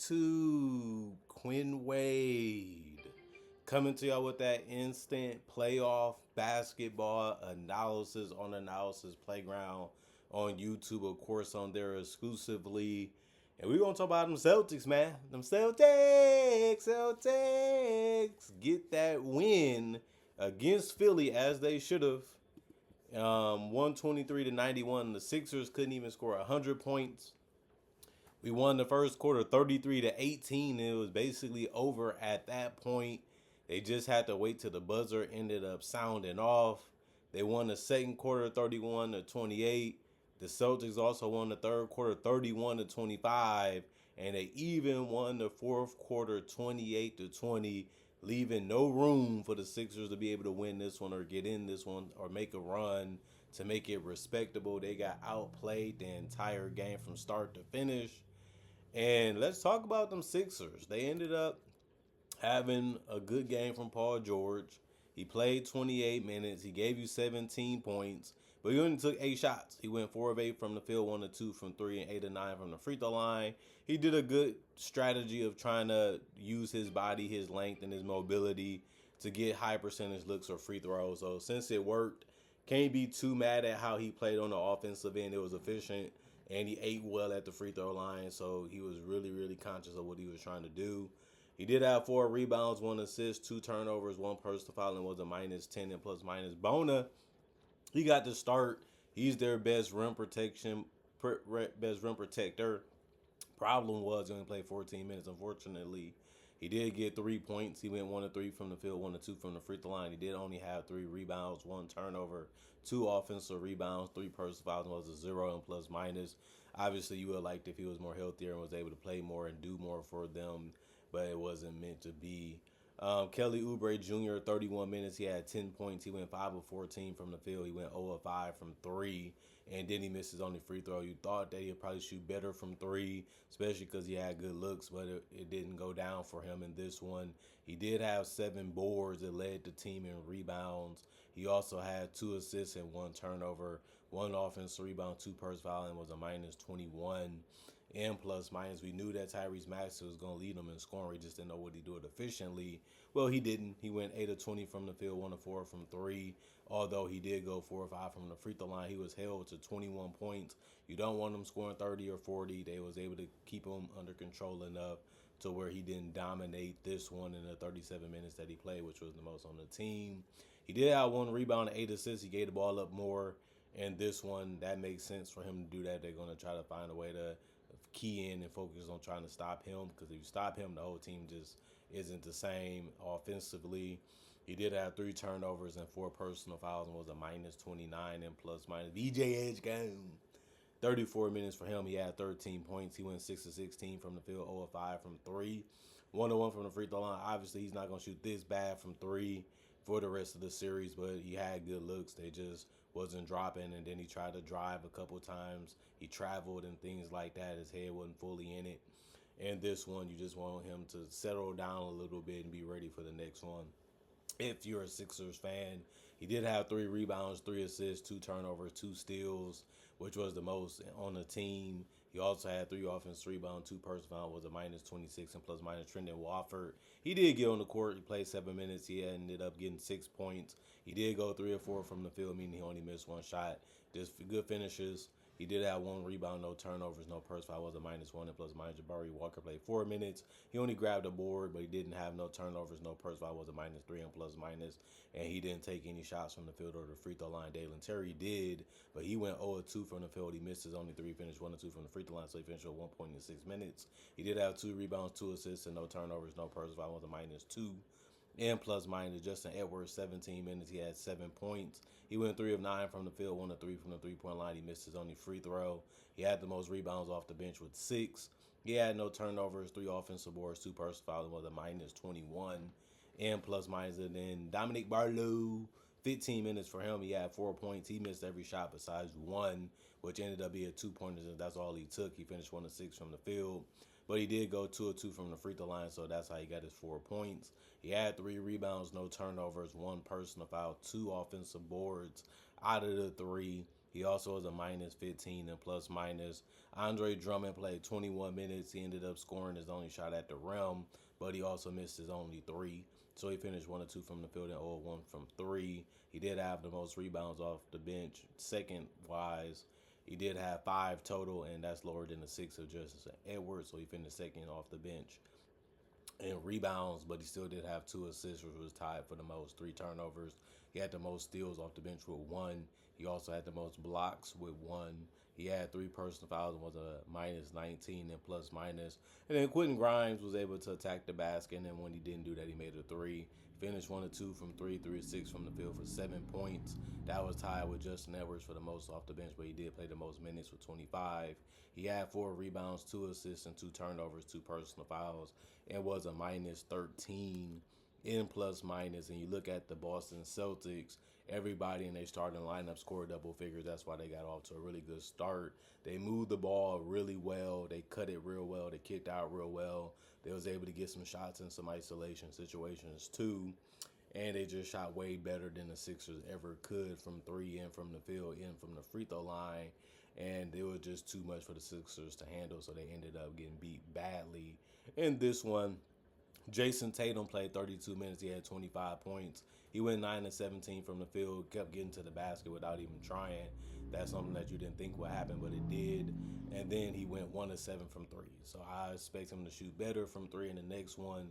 YouTube? Quinn Wade coming to y'all with that instant playoff basketball analysis on Analysis Playground on YouTube, of course, on there exclusively. And we're going to talk about them Celtics, man. Them Celtics get that win against Philly as they should have. 123 to 91. The Sixers couldn't even score 100 points. We won the first quarter 33 to 18. It was basically over at that point. They just had to wait till the buzzer ended up sounding off. They won the second quarter 31 to 28. The Celtics also won the third quarter 31 to 25. And they even won the fourth quarter 28 to 20, leaving no room for the Sixers to be able to win this one or get in this one or make a run to make it respectable. They got outplayed the entire game from start to finish. And let's talk about them Sixers. They ended up having a good game from Paul George. He played 28 minutes. He gave you 17 points, but he only took 8 shots. He went 4 of 8 from the field, 1 of 2 from 3, and 8 of 9 from the free throw line. He did a good strategy of trying to use his body, his length, and his mobility to get high percentage looks or free throws. So since it worked, can't be too mad at how he played on the offensive end. It was efficient, and he ate well at the free throw line. So he was really, really conscious of what he was trying to do. He did have 4 rebounds, 1 assist, 2 turnovers, 1 personal foul, and was a -10 and plus minus. Bona, he got to start. He's their best rim protector. Problem was he only played 14 minutes. Unfortunately, he did get 3 points. He went 1 of 3 from the field, 1 of 2 from the free throw line. He did only have 3 rebounds, 1 turnover, 2 offensive rebounds, 3 personal fouls, and was a 0 and plus minus. Obviously, you would have liked if he was more healthier and was able to play more and do more for them, but it wasn't meant to be. Kelly Oubre Jr., 31 minutes. He had 10 points. He went 5 of 14 from the field. He went 0 of 5 from 3, and then he missed his only free throw. You thought that he'd probably shoot better from 3, especially because he had good looks, but it didn't go down for him in this one. He did have 7 boards that led the team in rebounds. He also had 2 assists and 1 turnover, 1 offensive rebound, 2 personal foul, and was a -21 and plus minus. We knew that Tyrese Maxey was going to lead them in scoring. We just didn't know would he do it efficiently. Well, he didn't. He went 8 of 20 from the field, 1 of 4 from 3. Although he did go 4 or 5 from the free throw line, he was held to 21 points. You don't want him scoring 30 or 40. They was able to keep him under control enough to where he didn't dominate this one in the 37 minutes that he played, which was the most on the team. He did have 1 rebound and 8 assists. He gave the ball up more. And this one, that makes sense for him to do that. They're going to try to find a way to key in and focus on trying to stop him, because if you stop him, the whole team just isn't the same offensively. He did have 3 turnovers and 4 personal fouls and was a -29 and plus minus. VJ Edgecombe, 34 minutes for him. He had 13 points. He went 6 of 16 from the field, 0 of 5 from 3, 1 of 1 from the free throw line. Obviously, he's not going to shoot this bad from 3 for the rest of the series, but he had good looks. They just wasn't dropping, and then he tried to drive a couple times. He traveled and things like that. His head wasn't fully in it. And this one, you just want him to settle down a little bit and be ready for the next one. If you're a Sixers fan, he did have 3 rebounds, 3 assists, 2 turnovers, 2 steals, which was the most on the team. He also had 3 offensive rebounds, 2 personal fouls, was a -26 and plus minus. Trendon Watford, he did get on the court. He played 7 minutes. He ended up getting 6 points. He did go 3 or 4 from the field, meaning he only missed 1 shot. Just good finishes. He did have 1 rebound, no turnovers, no personal foul, was a -1 and plus minus. Jabari Walker played 4 minutes. He only grabbed a board, but he didn't have no turnovers, no personal foul, was a -3 and plus minus. And he didn't take any shots from the field or the free throw line. Dalen Terry did, but he went 0 of 2 from the field. He missed his only 3, finished 1 of 2 from the free throw line, so he finished with 1 point in 6 minutes. He did have 2 rebounds, 2 assists, and no turnovers, no personal foul, was a -2 and plus minus. Justin Edwards, 17 minutes. He had 7 points. He went 3 of 9 from the field, 1 of 3 from the three-point line. He missed his only free throw. He had the most rebounds off the bench with 6. He had no turnovers, 3 offensive boards, 2 personal fouls, was a -21 and plus minus. And then Dominic Barlow, 15 minutes for him. He had 4 points. He missed every shot besides 1, which ended up being 2-pointers, and that's all he took. He finished 1 of 6 from the field. But he did go 2 of 2 from the free throw line, so that's how he got his 4 points. He had 3 rebounds, no turnovers, 1 personal foul, 2 offensive boards out of the 3. He also was a minus 15 and plus minus. Andre Drummond played 21 minutes. He ended up scoring his only shot at the rim, but he also missed his only three. So he finished 1 or 2 from the field and 0 1 from three. He did have the most rebounds off the bench, second wise. He did have five total, and that's lower than the six of Justice Edwards. So he finished second off the bench in rebounds, but he still did have two assists, which was tied for the most, three turnovers. He had the most steals off the bench with one. He also had the most blocks with one. He had three personal fouls and was a minus 19 and plus minus. And then Quentin Grimes was able to attack the basket, and then when he didn't do that, he made a three. Finished 1 or 2 from three, 3 or 6 from the field for 7 points. That was tied with Justin Edwards for the most off the bench, but he did play the most minutes with 25. He had four rebounds, two assists, and two turnovers, two personal fouls, and was a minus 13 in plus minus. And you look at the Boston Celtics, everybody in their starting lineup scored double figures. That's why they got off to a really good start. They moved the ball really well. They cut it real well. They kicked out real well. They was able to get some shots in some isolation situations too. And they just shot way better than the Sixers ever could from three, in from the field, in from the free throw line. And it was just too much for the Sixers to handle, so they ended up getting beat badly in this one. Jason Tatum played 32 minutes. He had 25 points. He went 9 and 17 from the field, kept getting to the basket without even trying. That's something that you didn't think would happen, but it did. And then he went 1 and 7 from three. So I expect him to shoot better from three in the next one.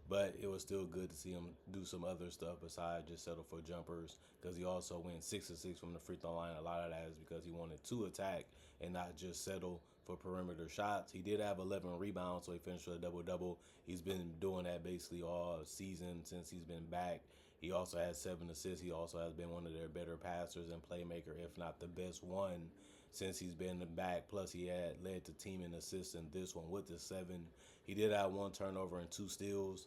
But it was still good to see him do some other stuff besides just settle for jumpers, because he also went 6 and 6 from the free throw line. A lot of that is because he wanted to attack and not just settle for perimeter shots. He did have 11 rebounds, so he finished with a double-double. He's been doing that basically all season since he's been back. He also has 7 assists. He also has been one of their better passers and playmaker, if not the best one, since he's been back. Plus, he had led the team in assists in this one with the 7. He did have one turnover and 2 steals.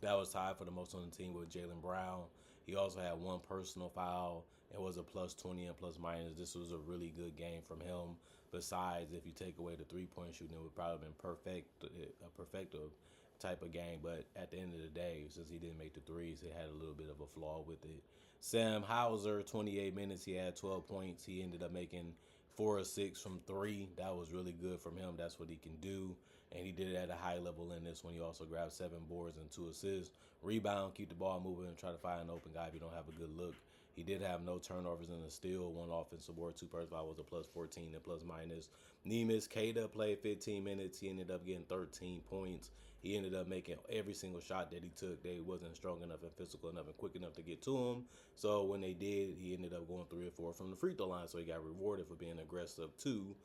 That was tied for the most on the team with Jaylen Brown. He also had one personal foul and was a plus 20 and plus minus. This was a really good game from him. Besides, if you take away the three-point shooting, it would probably have been a perfective type of game. But at the end of the day, since he didn't make the threes, it had a little bit of a flaw with it. Sam Hauser, 28 minutes. He had 12 points. He ended up making 4 or 6 from three. That was really good from him. That's what he can do. And he did it at a high level in this one. He also grabbed 7 boards and 2 assists. Rebound, keep the ball moving, and try to find an open guy if you don't have a good look. He did have no turnovers in the steal, 1 offensive board, 2 personal foul, was a plus 14 and plus minus. Neemias Queta played 15 minutes. He ended up getting 13 points. He ended up making every single shot that he took. They wasn't strong enough and physical enough and quick enough to get to him. So when they did, he ended up going 3 or 4 from the free throw line. So he got rewarded for being aggressive too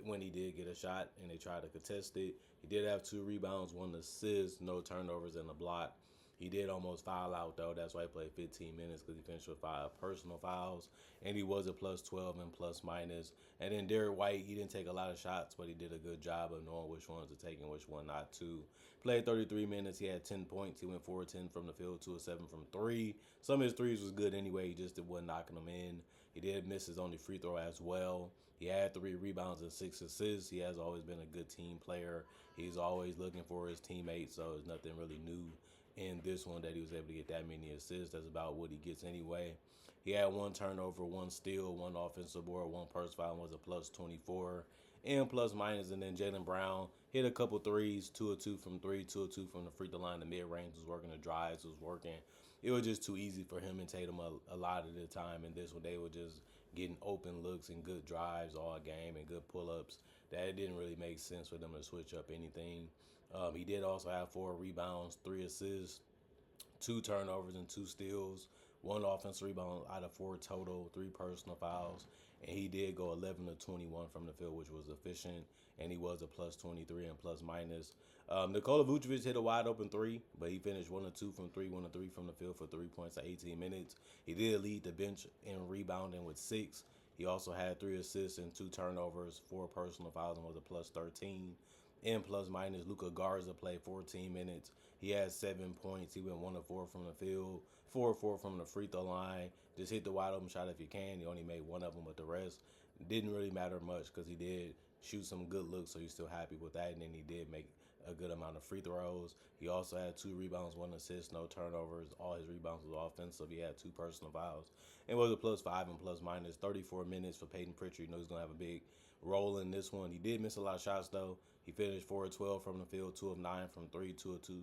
when he did get a shot and they tried to contest it. He did have 2 rebounds, 1 assist, no turnovers, and a block. He did almost foul out, though. That's why he played 15 minutes, because he finished with 5 personal fouls. And he was a plus 12 and plus minus. And then Derek White, he didn't take a lot of shots, but he did a good job of knowing which ones to take and which one not to. Played 33 minutes. He had 10 points. He went 4 or 10 from the field, 2 or 7 from three. Some of his threes was good anyway. He just wasn't knocking them in. He did miss his only free throw as well. He had 3 rebounds and 6 assists. He has always been a good team player. He's always looking for his teammates, so there's nothing really new in this one that he was able to get that many assists. That's about what he gets anyway. He had 1 turnover, 1 steal, 1 offensive board, 1 personal foul, and was a plus 24 and plus minus. And then Jaylen Brown hit a couple threes, 2 or 2 from three, 2 or 2 from the free throw line. The mid range was working, the drives was working. It was just too easy for him and Tatum a lot of the time. And this one, they were just getting open looks and good drives all game and good pull-ups. That it didn't really make sense for them to switch up anything. He did also have 4 rebounds, 3 assists, 2 turnovers, and 2 steals. 1 offensive rebound out of 4 total, 3 personal fouls. And he did go 11 to 21 from the field, which was efficient. And he was a plus 23 and plus minus. Nikola Vucevic hit a wide open 3, but he finished 1 or 2 from 3, 1 or 3 from the field for 3 points in 18 minutes. He did lead the bench in rebounding with 6. He also had 3 assists and 2 turnovers, 4 personal fouls, and was a plus 13. And plus minus, Luka Garza played 14 minutes. He had 7 points. He went 1 of 4 from the field, 4 of 4 from the free throw line. Just hit the wide open shot if you can. He only made 1 of them, but the rest didn't really matter much because he did shoot some good looks, so he's still happy with that. And then he did make a good amount of free throws. He also had 2 rebounds, 1 assist, no turnovers. All his rebounds was offensive. He had 2 personal fouls. It was a +5 and plus minus. 34 minutes for Peyton Pritchard. You know he's going to have a big role in this one. He did miss a lot of shots, though. He finished 4 of 12 from the field, 2 of 9 from 3, 2 of 2,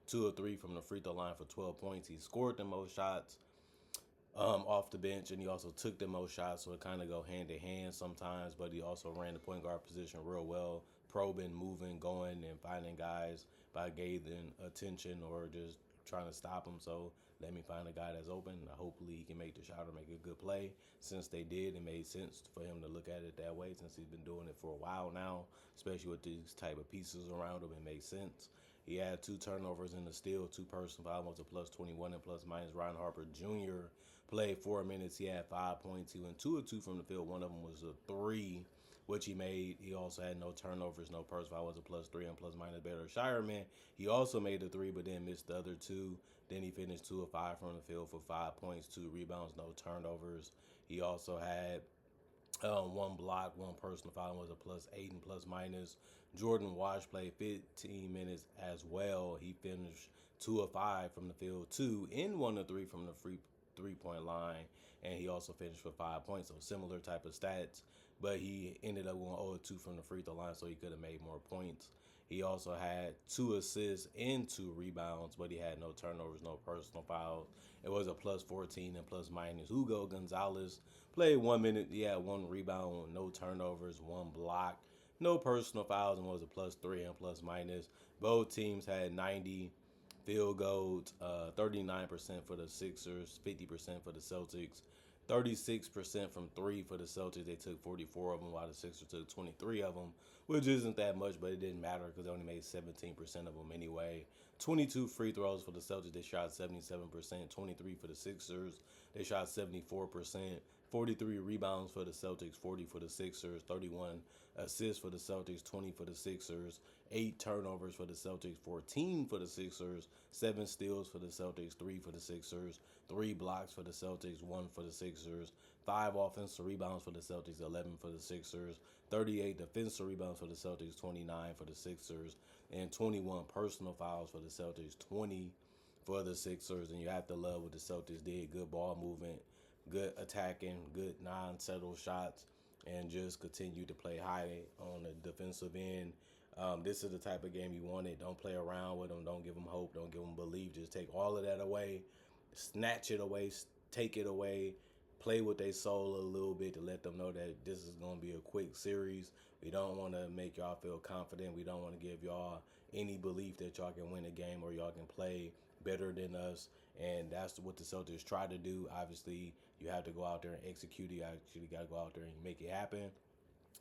2 of 3 from the free throw line for 12 points. He scored the most shots off the bench, and he also took the most shots, so it kind of go hand in hand sometimes. But he also ran the point guard position real well, probing, moving, going, and finding guys by gaining attention or just trying to stop him. So let me find a guy that's open. Hopefully he can make the shot or make a good play. Since they did, it made sense for him to look at it that way since he's been doing it for a while now, especially with these type of pieces around him. It makes sense. He had 2 turnovers in the steal, 2 personal fouls, a +21 and plus minus. Ryan Harper Jr. played 4 minutes. He had 5 points. He went 2 of 2 from the field. One of them was a three, which he made. He also had no turnovers, no personal foul, was a +3 and plus minus. Better Shireman, he also made a three, but then missed the other two. Then he finished 2 of 5 from the field for 5 points, 2 rebounds, no turnovers. He also had 1 block, 1 personal foul, was a +8 and plus minus. Jordan Wash played 15 minutes as well. He finished 2 of 5 from the field, 2 and 1 of 3 from the free 3-point line, and he also finished for 5 points. So similar type of stats, but he ended up going 0 of 2 from the free throw line, so he could have made more points. He also had 2 assists and 2 rebounds, but he had no turnovers, no personal fouls. It was a +14 and plus minus. Hugo Gonzalez played 1 minute. He had 1 rebound, no turnovers, 1 block, no personal fouls, and was a +3 and plus minus. Both teams had 90 field goals, 39% for the Sixers, 50% for the Celtics. 36% from 3 for the Celtics. They took 44 of them, while the Sixers took 23 of them, which isn't that much, but it didn't matter because they only made 17% of them anyway. 22 free throws for the Celtics. They shot 77%. 23 for the Sixers. They shot 74%. 43 rebounds for the Celtics, 40 for the Sixers. 31 assists for the Celtics, 20 for the Sixers. 8 turnovers for the Celtics, 14 for the Sixers. 7 steals for the Celtics, 3 for the Sixers. 3 blocks for the Celtics, 1 for the Sixers. 5 offensive rebounds for the Celtics, 11 for the Sixers. 38 defensive rebounds for the Celtics, 29 for the Sixers. And 21 personal fouls for the Celtics, 20 for the Sixers. And you have to love what the Celtics did. Good ball movement, good attacking, good non-settle shots, and just continue to play high on the defensive end. This is the type of game you wanted. Don't play around with them. Don't give them hope. Don't give them belief. Just take all of that away, snatch it away, take it away, play with their soul a little bit to let them know that this is going to be a quick series. We don't want to make y'all feel confident. We don't want to give y'all any belief that y'all can win a game or y'all can play better than us. And that's what the Celtics try to do. Obviously, you have to go out there and execute it. You actually got to go out there and make it happen.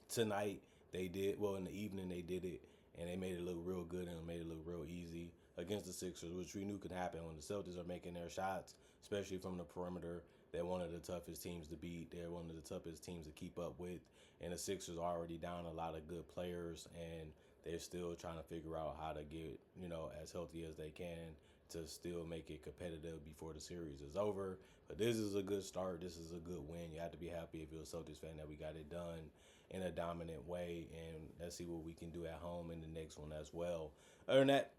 Tonight, they did. Well, in the evening, they did it, and they made it look real good and made it look real easy against the Sixers, which we knew could happen when the Celtics are making their shots, especially from the perimeter. They're one of the toughest teams to beat. They're one of the toughest teams to keep up with. And the Sixers are already down a lot of good players, and they're still trying to figure out how to get, as healthy as they can to still make it competitive before the series is over. But this is a good start. This is a good win. You have to be happy if you're a Celtics fan that we got it done in a dominant way. And let's see what we can do at home in the next one as well. Other than that,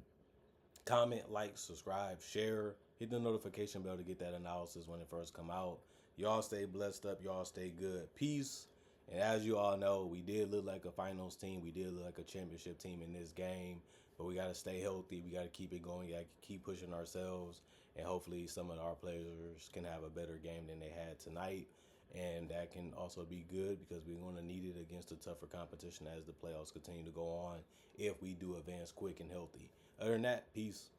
comment, like, subscribe, share, hit the notification bell to get that analysis when it first come out. Y'all stay blessed up. Y'all stay good. Peace. And as you all know, we did look like a finals team. We did look like a championship team in this game. But we got to stay healthy. We got to keep it going. We got to keep pushing ourselves. And hopefully some of our players can have a better game than they had tonight. And that can also be good because we're going to need it against a tougher competition as the playoffs continue to go on if we do advance quick and healthy. Other than that, peace.